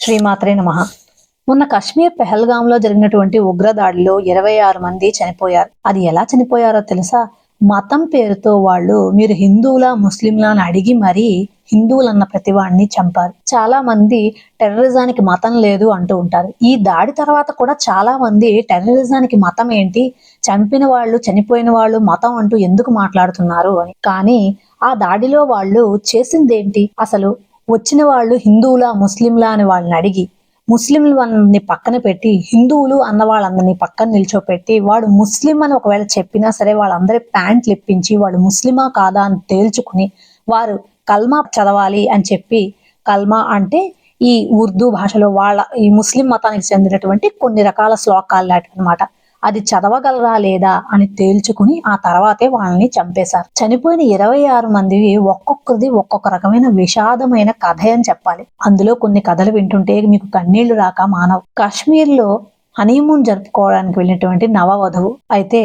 శ్రీమాత్రే నమః. మొన్న కశ్మీర్ పెహల్గాంలో జరిగినటువంటి ఉగ్రదాడిలో 26 మంది చనిపోయారు. అది ఎలా చనిపోయారో తెలుసా? మతం పేరుతో వాళ్ళు మీరు హిందువులా ముస్లింలా అని అడిగి మరీ హిందువులన్న ప్రతివాడిని చంపారు. చాలా మంది టెర్రరిజానికి మతం లేదు అంటూ ఉంటారు. ఈ దాడి తర్వాత కూడా చాలా మంది టెర్రరిజానికి మతం ఏంటి, చంపిన వాళ్ళు చనిపోయిన వాళ్ళు మతం అంటూ ఎందుకు మాట్లాడుతున్నారు అని. కానీ ఆ దాడిలో వాళ్ళు చేసిందేంటి? అసలు వచ్చిన వాళ్ళు హిందువులా ముస్లింలా అని వాళ్ళని అడిగి ముస్లింలని పక్కన పెట్టి హిందువులు అన్న వాళ్ళందరినీ పక్కన నిల్చోపెట్టి వాడు ముస్లిం అని ఒకవేళ చెప్పినా సరే వాళ్ళందరి ప్యాంట్లు ఇప్పించి వాళ్ళు ముస్లిమా కాదా అని తేల్చుకుని వారు కల్మా చదవాలి అని చెప్పి, కల్మా అంటే ఈ ఉర్దూ భాషలో వాళ్ళ ఈ ముస్లిం మతానికి చెందినటువంటి కొన్ని రకాల శ్లోకాలు లాంటివన్నమాట. అది చదవగలరా లేదా అని తేల్చుకుని ఆ తర్వాతే వాళ్ళని చంపేశారు. చనిపోయిన 26 మంది ఒక్కొక్కరిది ఒక్కొక్క రకమైన విషాదమైన కథ అని చెప్పాలి. అందులో కొన్ని కథలు వింటుంటే మీకు కన్నీళ్లు రాక మానవు. కాశ్మీర్ లో హనీమూన్ జరుపుకోవడానికి వెళ్ళినటువంటి నవవధువు అయితే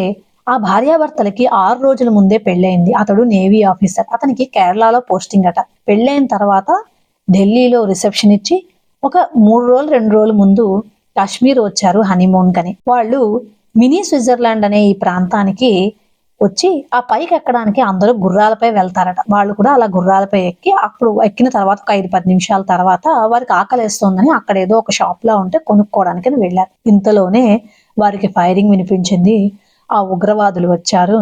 ఆ భార్యాభర్తలకి 6 రోజుల ముందే పెళ్ళైంది. అతడు నేవీ ఆఫీసర్. అతనికి కేరళలో పోస్టింగ్ అట. పెళ్ళైన తర్వాత ఢిల్లీలో రిసెప్షన్ ఇచ్చి ఒక 3 రోజులు 2 రోజుల ముందు కాశ్మీర్ వచ్చారు హనీమూన్ కని. వాళ్ళు మినీ స్విట్జర్లాండ్ అనే ఈ ప్రాంతానికి వచ్చి ఆ పైకి ఎక్కడానికి అందరూ గుర్రాలపై వెళ్తారట. వాళ్ళు కూడా అలా గుర్రాలపై ఎక్కి అప్పుడు ఎక్కిన తర్వాత ఒక 5-10 నిమిషాల తర్వాత వారికి ఆకలేస్తోందని అక్కడ ఏదో ఒక షాప్ లా ఉంటే కొనుక్కోవడానికి వెళ్ళారు. ఇంతలోనే వారికి ఫైరింగ్ వినిపించింది. ఆ ఉగ్రవాదులు వచ్చారు,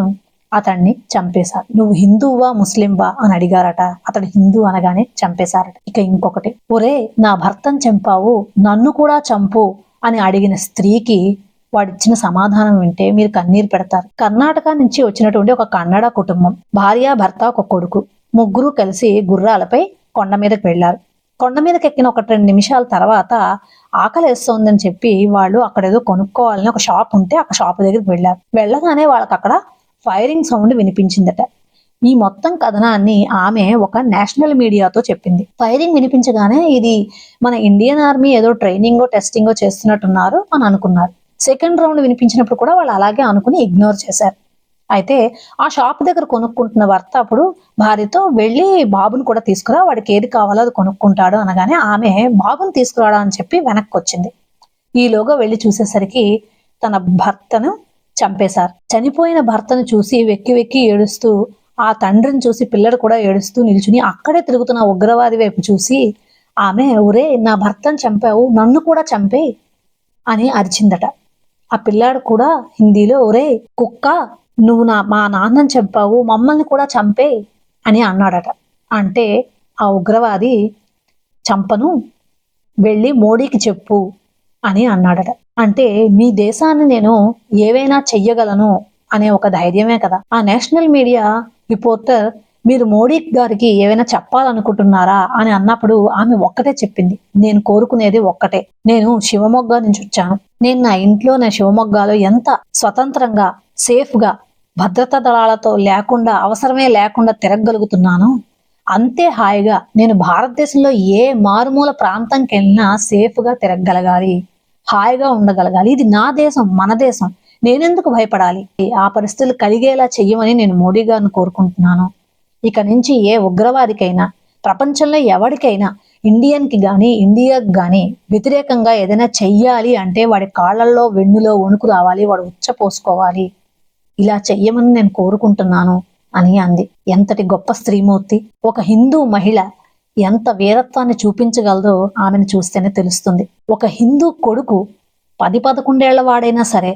అతన్ని చంపేశారు. నువ్వు హిందువా ముస్లింవా అని అడిగారట. అతడు హిందూ అనగానే చంపేశారట. ఇక ఇంకొకటి, ఒరే నా భర్తను చంపావు నన్ను కూడా చంపు అని అడిగిన స్త్రీకి వాడిచ్చిన సమాధానం వింటే మీరు కన్నీరు పెడతారు. కర్ణాటక నుంచి వచ్చినటువంటి ఒక కన్నడ కుటుంబం, భార్య భర్త ఒక కొడుకు, ముగ్గురు కలిసి గుర్రాలపై కొండ మీదకి వెళ్లారు. కొండ మీదకి ఎక్కిన 1-2 నిమిషాల తర్వాత ఆకలేస్తోందని చెప్పి వాళ్ళు అక్కడ ఏదో కొనుక్కోవాలని ఒక షాప్ ఉంటే ఆ షాప్ దగ్గరికి వెళ్ళారు. వెళ్ళగానే వాళ్ళకి అక్కడ ఫైరింగ్ సౌండ్ వినిపించిందట. ఈ మొత్తం కథనాన్ని ఆమె ఒక నేషనల్ మీడియాతో చెప్పింది. ఫైరింగ్ వినిపించగానే ఇది మన ఇండియన్ ఆర్మీ ఏదో ట్రైనింగో టెస్టింగో చేస్తున్నట్టున్నారు అని అనుకున్నారు. సెకండ్ రౌండ్ వినిపించినప్పుడు కూడా వాళ్ళు అలాగే అనుకుని ఇగ్నోర్ చేశారు. అయితే ఆ షాప్ దగ్గర కొనుక్కుంటున్న భర్త అప్పుడు భార్యతో వెళ్ళి బాబుని కూడా తీసుకురా, వాడికి ఏది కావాలో అది కొనుక్కుంటాడు అనగానే ఆమె బాబుని తీసుకురావడం అని చెప్పి వెనక్కి వచ్చింది. ఈలోగా వెళ్ళి చూసేసరికి తన భర్తను చంపేశారు. చనిపోయిన భర్తను చూసి వెక్కి వెక్కి ఏడుస్తూ ఆ తండ్రిని చూసి పిల్లడు కూడా ఏడుస్తూ నిల్చుని అక్కడే తిరుగుతున్న ఉగ్రవాది వైపు చూసి ఆమె ఒరే నా భర్తను చంపావు నన్ను కూడా చంపే అని అరిచిందట. ఆ పిల్లాడు కూడా హిందీలో ఒరే కుక్క నువ్వు మా నాన్నని చంపావు మమ్మల్ని కూడా చంపే అని అన్నాడట. అంటే ఆ ఉగ్రవాది చంపను వెళ్ళి మోడీకి చెప్పు అని అన్నాడట. అంటే మీ దేశాన్ని నేను ఏవైనా చెయ్యగలను అనే ఒక ధైర్యమే కదా. ఆ నేషనల్ మీడియా రిపోర్టర్ మీరు మోడీ గారికి ఏమైనా చెప్పాలనుకుంటున్నారా అని అన్నప్పుడు ఆమె ఒక్కటే చెప్పింది, నేను కోరుకునేది ఒక్కటే, నేను శివమొగ్గ నుంచి వచ్చాను. నేను నా ఇంట్లో నా శివమొగ్గలో ఎంత స్వతంత్రంగా సేఫ్ గా భద్రతా దళాలతో లేకుండా అవసరమే లేకుండా తిరగగలుగుతున్నాను అంతే హాయిగా నేను భారతదేశంలో ఏ మారుమూల ప్రాంతంకి వెళ్ళినా సేఫ్ గా తిరగగలగాలి, హాయిగా ఉండగలగాలి. ఇది నా దేశం మన దేశం, నేనెందుకు భయపడాలి? ఆ పరిస్థితులు కలిగేలా చెయ్యమని నేను మోడీ గారిని కోరుకుంటున్నాను. ఇక నుంచి ఏ ఉగ్రవాదికైనా ప్రపంచంలో ఎవరికైనా ఇండియన్కి గాని ఇండియాకి గాని వ్యతిరేకంగా ఏదైనా చెయ్యాలి అంటే వాడి కాళ్ళల్లో వెన్నులో వణుకు రావాలి, వాడు ఉచ్చపోసుకోవాలి. ఇలా చెయ్యమని నేను కోరుకుంటున్నాను అని అంది. ఎంతటి గొప్ప స్త్రీమూర్తి! ఒక హిందూ మహిళ ఎంత వీరత్వాన్ని చూపించగలదో ఆమెను చూస్తేనే తెలుస్తుంది. ఒక హిందూ కొడుకు 10-11 ఏళ్ల వాడైనా సరే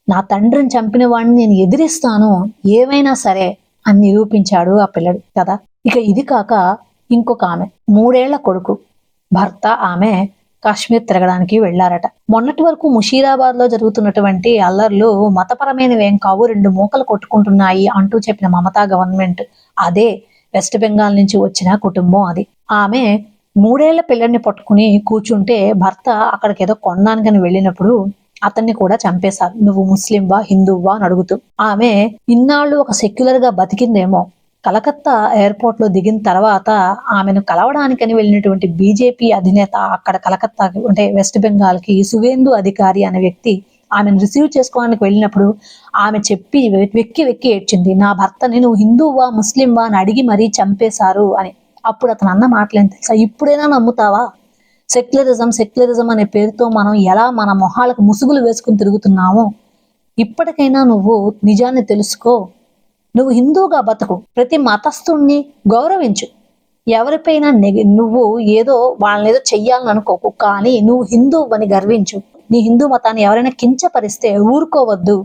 నా తండ్రిని చంపిన వాడిని నేను ఎదిరిస్తాను ఏమైనా సరే అని నిరూపించాడు ఆ పిల్లడు కదా. ఇక ఇది కాక ఇంకొక ఆమె 3 ఏళ్ల కొడుకు భర్త ఆమె కాశ్మీర్ తిరగడానికి వెళ్లారట. మొన్నటి వరకు ముషీరాబాద్ లో జరుగుతున్నటువంటి అల్లర్లు మతపరమైనవేం కావు, 2 మూకలు కొట్టుకుంటున్నాయి అంటూ చెప్పిన మమతా గవర్నమెంట్ అదే వెస్ట్ బెంగాల్ నుంచి వచ్చిన కుటుంబం అది. ఆమె 3 ఏళ్ల పిల్లడిని పట్టుకుని కూర్చుంటే భర్త అక్కడికి ఏదో కొనడానికని వెళ్ళినప్పుడు అతన్ని కూడా చంపేశారు. నువ్వు ముస్లింవా హిందువా అని అడుగుతూ. ఆమె ఇన్నాళ్ళు ఒక సెక్యులర్ గా బతికిందేమో. కలకత్తా ఎయిర్పోర్ట్ లో దిగిన తర్వాత ఆమెను కలవడానికని వెళ్ళినటువంటి బీజేపీ అధినేత అక్కడ కలకత్తాకి అంటే వెస్ట్ బెంగాల్ కి సువేందు అధికారి అనే వ్యక్తి ఆమెను రిసీవ్ చేసుకోవడానికి వెళ్ళినప్పుడు ఆమె చెప్పి వెక్కి వెక్కి ఏడ్చింది, నా భర్తని నువ్వు హిందువా ముస్లింవా అని అడిగి మరీ చంపేశారు అని. అప్పుడు అతను అన్న మాటలేం తెలుసా, ఇప్పుడైనా నమ్ముతావా? సెక్యులరిజం సెక్యులరిజం అనే పేరుతో మనం ఎలా మన మొహాలకు ముసుగులు వేసుకుని తిరుగుతున్నామో ఇప్పటికైనా నువ్వు నిజాన్ని తెలుసుకో. నువ్వు హిందూగా బతుకు, ప్రతి మతస్థుణ్ణి గౌరవించు, ఎవరిపైనా నువ్వు ఏదో వాళ్ళని ఏదో చెయ్యాలని అనుకోకు, కానీ నువ్వు హిందువు అని గర్వించు. నీ హిందూ మతాన్ని ఎవరైనా కించపరిస్తే ఊరుకోవద్దు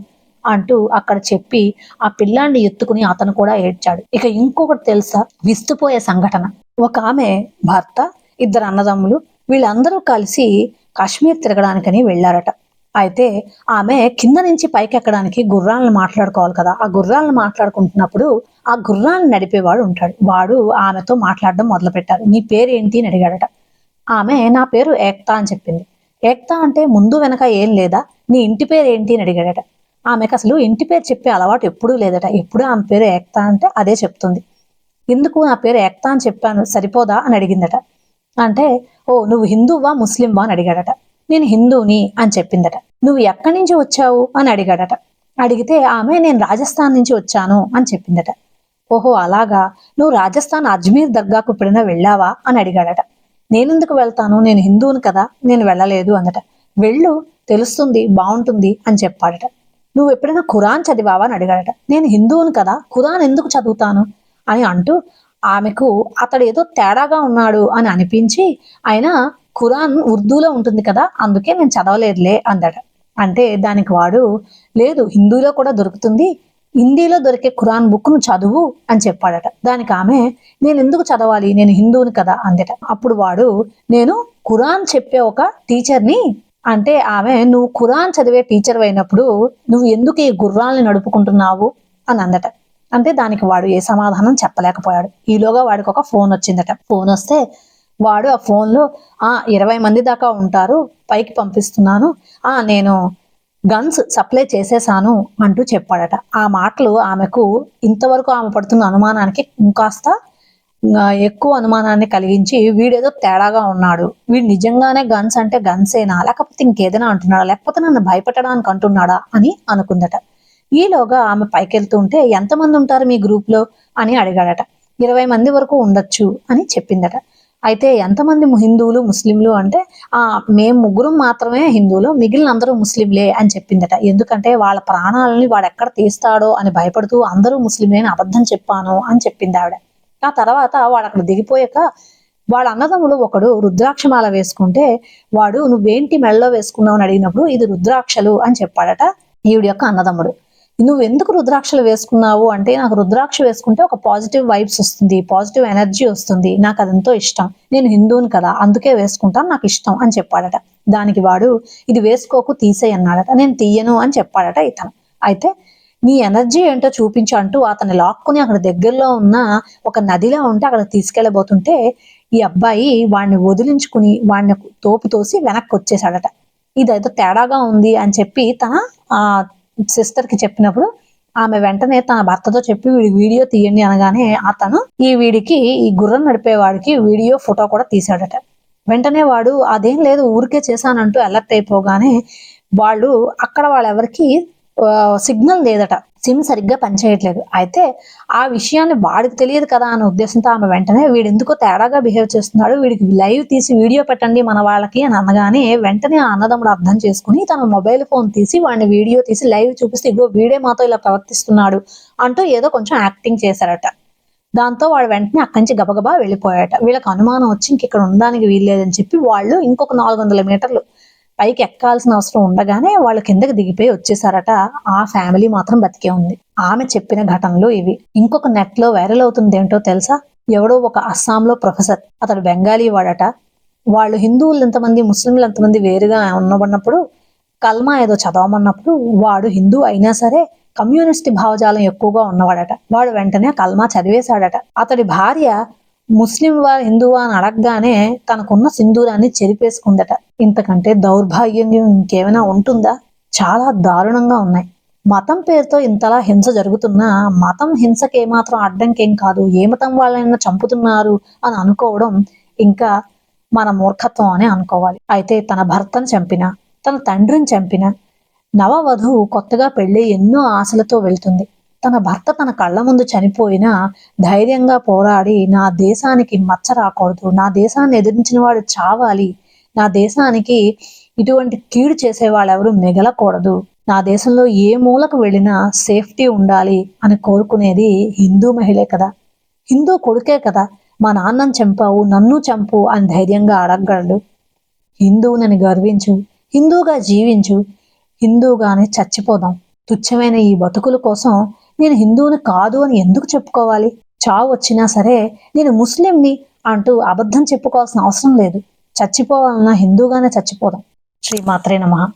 అంటూ అక్కడ చెప్పి ఆ పిల్లాన్ని ఎత్తుకుని అతను కూడా ఏడ్చాడు. ఇక ఇంకొకటి తెలుసా, విస్తుపోయే సంఘటన. ఒక ఆమె భర్త, ఇద్దరు అన్నదమ్ములు, వీళ్ళందరూ కలిసి కాశ్మీర్ తిరగడానికని వెళ్ళారట. అయితే ఆమె కింద నుంచి పైకి ఎక్కడానికి గుర్రాలను మాట్లాడుకోవాలి కదా. ఆ గుర్రాలను మాట్లాడుకుంటున్నప్పుడు ఆ గుర్రాలను నడిపేవాడు ఉంటాడు. వాడు ఆమెతో మాట్లాడడం మొదలు పెట్టారు. నీ పేరు ఏంటి అని అడిగాడట. ఆమె నా పేరు ఏక్తా అని చెప్పింది. ఏక్తా అంటే ముందు వెనక ఏం లేదా, నీ ఇంటి పేరు ఏంటి అని అడిగాడట. ఆమెకు అసలు ఇంటి పేరు చెప్పే అలవాటు ఎప్పుడూ లేదట. ఎప్పుడు ఆమె పేరు ఏక్తా అంటే అదే చెప్తుంది. ఎందుకు నా పేరు ఏక్తా అని చెప్పాను సరిపోదా అని అడిగిందట. అంటే ఓ నువ్వు హిందువా ముస్లింవా అని అడిగాడట. నేను హిందూని అని చెప్పిందట. నువ్వు ఎక్కడి నుంచి వచ్చావు అని అడిగాడట. అడిగితే ఆమె నేను రాజస్థాన్ నుంచి వచ్చాను అని చెప్పిందట. ఓహో అలాగా, నువ్వు రాజస్థాన్ అజ్మీర్ దర్గాకు ఎప్పుడైనా వెళ్ళావా అని అడిగాడట. నేనెందుకు వెళ్తాను, నేను హిందువుని కదా, నేను వెళ్ళలేదు అందట. వెళ్ళు, తెలుస్తుంది, బాగుంటుంది అని చెప్పాడట. నువ్వు ఎప్పుడైనా ఖురాన్ చదివావా అని అడిగాడట. నేను హిందువుని కదా, ఖురాన్ ఎందుకు చదువుతాను అని అంటూ ఆమెకు అతడు ఏదో తేడాగా ఉన్నాడు అని అనిపించి ఆయన ఖురాన్ ఉర్దూలో ఉంటుంది కదా అందుకే నేను చదవలేదులే అందట. అంటే దానికి వాడు లేదు, హిందీలో కూడా దొరుకుతుంది, హిందీలో దొరికే ఖురాన్ బుక్ ను చదువు అని చెప్పాడట. దానికి ఆమె నేను ఎందుకు చదవాలి, నేను హిందువుని కదా అందట. అప్పుడు వాడు నేను ఖురాన్ చెప్పే ఒక టీచర్ని. అంటే ఆమె నువ్వు ఖురాన్ చదివే టీచర్ అయినప్పుడు నువ్వు ఎందుకు ఈ గుర్రాల్ని నడుపుకుంటున్నావు అని అందట. అంటే దానికి వాడు ఏ సమాధానం చెప్పలేకపోయాడు. ఈలోగా వాడికి ఒక ఫోన్ వచ్చిందట. ఫోన్ వస్తే వాడు ఆ ఫోన్లో 20 మంది దాకా ఉంటారు, పైకి పంపిస్తున్నాను, నేను గన్స్ సప్లై చేసేసాను అంటూ చెప్పాడట. ఆ మాటలు ఆమెకు ఇంతవరకు ఆమె పడుతున్న అనుమానానికి ఇంకాస్త ఎక్కువ అనుమానాన్ని కలిగించి వీడేదో తేడాగా ఉన్నాడు, వీడు నిజంగానే గన్స్ అంటే గన్సేనా లేకపోతే ఇంకేదైనా అంటున్నాడా, లేకపోతే నన్ను భయపెట్టడానికి అంటున్నాడా అని అనుకుందట. ఈలోగా ఆమె పైకెళ్తుంటే ఎంతమంది ఉంటారు మీ గ్రూప్ లో అని అడిగాడట. 20 మంది వరకు ఉండొచ్చు అని చెప్పిందట. అయితే ఎంతమంది హిందువులు ముస్లింలు అంటే మేము ముగ్గురం మాత్రమే హిందువులు, మిగిలిన అందరూ ముస్లింలే అని చెప్పిందట. ఎందుకంటే వాళ్ళ ప్రాణాలని వాడు ఎక్కడ తీస్తాడో అని భయపడుతూ అందరూ ముస్లింలే అని అబద్ధం చెప్పాను అని చెప్పింది ఆవిడ. ఆ తర్వాత వాడు అక్కడ దిగిపోయాక వాళ్ళ అన్నదమ్ముడు ఒకడు రుద్రాక్షమాల వేసుకుంటే వాడు నువ్వేంటి మెడలో వేసుకున్నావు అని అడిగినప్పుడు ఇది రుద్రాక్షలు అని చెప్పాడట ఈవిడ యొక్క అన్నదమ్ముడు. నువ్వు ఎందుకు రుద్రాక్షలు వేసుకున్నావు అంటే నాకు రుద్రాక్ష వేసుకుంటే ఒక పాజిటివ్ వైబ్స్ వస్తుంది, పాజిటివ్ ఎనర్జీ వస్తుంది, నాకు అదెంతో ఇష్టం, నేను హిందువుని కదా అందుకే వేసుకుంటాను, నాకు ఇష్టం అని చెప్పాడట. దానికి వాడు ఇది వేసుకోకు తీసేయి అన్నాడట. నేను తీయను అని చెప్పాడట ఇతను. అయితే నీ ఎనర్జీ ఏంటో చూపించు అంటూ అతన్ని లాక్కుని అక్కడ దగ్గరలో ఉన్న ఒక నదిలో ఉంటే అక్కడ తీసుకెళ్లబోతుంటే ఈ అబ్బాయి వాడిని వదిలించుకుని వాడిని తోపు తోసి వెనక్కి వచ్చేసాడట. ఇదైతే తేడాగా ఉంది అని చెప్పి తన సిస్టర్ కి చెప్పినప్పుడు ఆమె వెంటనే తన భర్తతో చెప్పి వీడియో తీయండి అనగానే అతను వీడికి ఈ గుర్రం నడిపేవాడికి వీడియో ఫోటో కూడా తీశాడట. వెంటనే వాడు అదేం లేదు ఊరికే చేశానంటూ అలర్ట్ అయిపోగానే వాళ్ళు అక్కడ వాళ్ళెవరికి సిగ్నల్ లేదట, సిమ్ సరిగ్గా పనిచేయట్లేదు. అయితే ఆ విషయాన్ని వాడికి తెలియదు కదా అనే ఉద్దేశంతో ఆమె వెంటనే వీడు ఎందుకో తేడాగా బిహేవ్ చేస్తున్నాడు, వీడికి లైవ్ తీసి వీడియో పెట్టండి మన వాళ్ళకి అని అనగానే వెంటనే ఆ అన్నదమ్ముడు అర్థం చేసుకుని తన మొబైల్ ఫోన్ తీసి వాడిని వీడియో తీసి లైవ్ చూపిస్తే ఇగో వీడే మాతో ఇలా ప్రవర్తిస్తున్నాడు అంటూ ఏదో కొంచెం యాక్టింగ్ చేశారట. దాంతో వాడు వెంటనే అక్కడి నుంచి గబగబా వెళ్ళిపోయాట. వీళ్ళకి అనుమానం వచ్చి ఇక్కడ ఉండడానికి వీల్లేదని చెప్పి వాళ్ళు ఇంకొక 400 మీటర్లు పైకి ఎక్కాల్సిన అవసరం ఉండగానే వాళ్ళు కిందకి దిగిపోయి వచ్చేసారట. ఆ ఫ్యామిలీ మాత్రం బతికే ఉంది. ఆమె చెప్పిన ఘటనలు ఇవి. ఇంకొక నెట్ లో వైరల్ అవుతుంది ఏంటో తెలుసా, ఎవడో ఒక అస్సాంలో ప్రొఫెసర్, అతడు బెంగాలీ వాడట. వాళ్ళు హిందువులు ఎంతమంది ముస్లింలు ఎంతమంది వేరుగా ఉన్నప్పుడు కల్మా ఏదో చదవమన్నప్పుడు వాడు హిందూ అయినా సరే కమ్యూనిస్ట్ భావజాలం ఎక్కువగా ఉన్నవాడట. వాడు వెంటనే కల్మా చదివేశాడట. అతడి భార్య ముస్లిం వారు హిందువా అని అడగగానే తనకున్న సింధూరాన్ని చెరిపేసుకుందట. ఇంతకంటే దౌర్భాగ్యం ఇంకేమైనా ఉంటుందా? చాలా దారుణంగా ఉన్నాయి. మతం పేరుతో ఇంతలా హింస జరుగుతున్నా మతం హింసకి ఏమాత్రం అడ్డంకేం కాదు, ఏ మతం వాళ్ళైనా చంపుతున్నారు అని అనుకోవడం ఇంకా మన మూర్ఖత్వం అని అనుకోవాలి. అయితే తన భర్తను చంపిన, తన తండ్రిని చంపిన నవవధువు కొత్తగా పెళ్లి ఎన్నో ఆశలతో వెళ్తుంది. తన భర్త తన కళ్ళ ముందు చనిపోయినా ధైర్యంగా పోరాడి నా దేశానికి మచ్చ రాకూడదు, నా దేశాన్ని ఎదిరించిన వాడు చావాలి, నా దేశానికి ఇటువంటి కీడు చేసే వాళ్ళెవరూ మిగలకూడదు, నా దేశంలో ఏ మూలకు వెళ్ళినా సేఫ్టీ ఉండాలి అని కోరుకునేది హిందూ మహిళే కదా. హిందూ కొడుకే కదా మా నాన్నని చంపావు నన్ను చంపు అని ధైర్యంగా అడగగలడు. హిందువునని గర్వించు, హిందూగా జీవించు, హిందూగానే చచ్చిపోదాం. తుచ్చమైన ఈ బతుకుల కోసం నేను హిందువుని కాదు అని ఎందుకు చెప్పుకోవాలి? చావు వచ్చినా సరే నేను ముస్లింని అంటూ అబద్ధం చెప్పుకోవాల్సిన అవసరం లేదు. చచ్చిపోవాలన్నా హిందూగానే చచ్చిపోదాం. శ్రీమాత్రే నమః.